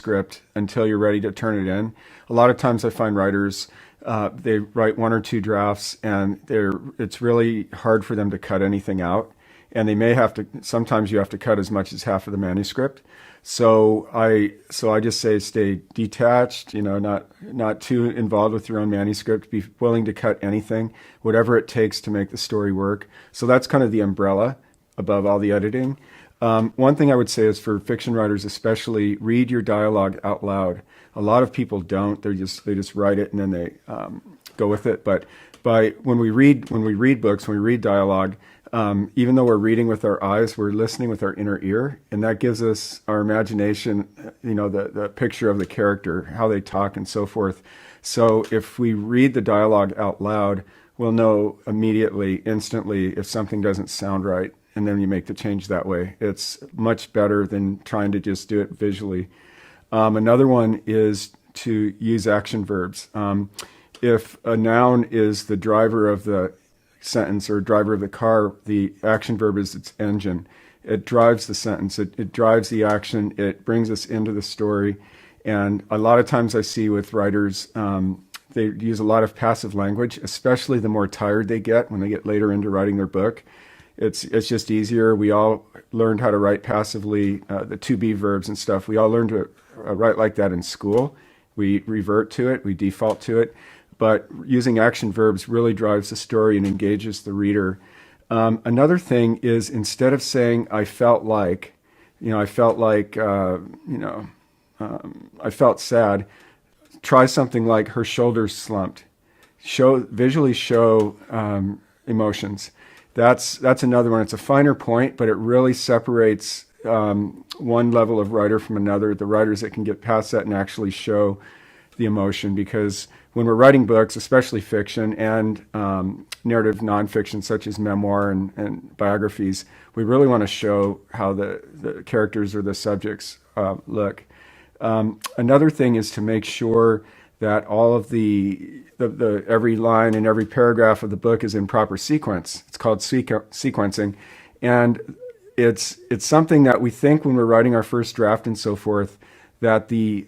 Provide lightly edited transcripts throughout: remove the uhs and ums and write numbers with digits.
script until you're ready to turn it in. A lot of times I find writers, they write one or two drafts and it's really hard for them to cut anything out. And they may have to, sometimes you have to cut as much as half of the manuscript. So I just say stay detached, not too involved with your own manuscript, be willing to cut anything, whatever it takes to make the story work. So that's kind of the umbrella above all the editing. One thing I would say is for fiction writers especially, read your dialogue out loud. A lot of people don't. They just write it and then they go with it. But when we read books, when we read dialogue, even though we're reading with our eyes, we're listening with our inner ear, and that gives us our imagination, the picture of the character, how they talk and so forth. So if we read the dialogue out loud, we'll know immediately, instantly, if something doesn't sound right, and then you make the change that way. It's much better than trying to just do it visually. Another one is to use action verbs. If a noun is the driver of the sentence or driver of the car, the action verb is its engine. It drives the sentence. It drives the action. It brings us into the story. And a lot of times I see with writers, they use a lot of passive language, especially the more tired they get when they get later into writing their book. It's just easier. We all learned how to write passively, the to be verbs and stuff. We all learned to write like that in school. We revert to it. We default to it. But using action verbs really drives the story and engages the reader. Another thing is, instead of saying, I felt like, I felt sad, try something like her shoulders slumped. Visually show emotions. That's another one. It's a finer point, but it really separates one level of writer from another. The writers that can get past that and actually show the emotion, because when we're writing books, especially fiction and narrative nonfiction such as memoir and biographies, we really want to show how the characters or the subjects look. Another thing is to make sure that all of the every line and every paragraph of the book is in proper sequence. It's called sequencing, and it's something that we think when we're writing our first draft and so forth, that the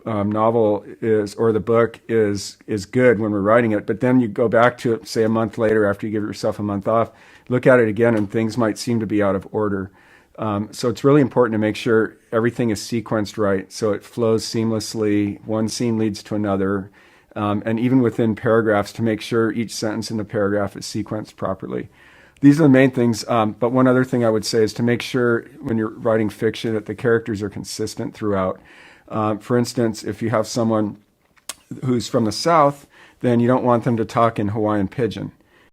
novel is, or the book is good when we're writing it. But then you go back to it, say a month later, after you give yourself a month off, look at it again, and things might seem to be out of order. So it's really important to make sure everything is sequenced right, so it flows seamlessly. One scene leads to another, and even within paragraphs, to make sure each sentence in the paragraph is sequenced properly. These are the main things, but one other thing I would say is to make sure when you're writing fiction that the characters are consistent throughout. For instance, if you have someone who's from the South, then you don't want them to talk in Hawaiian Pidgin.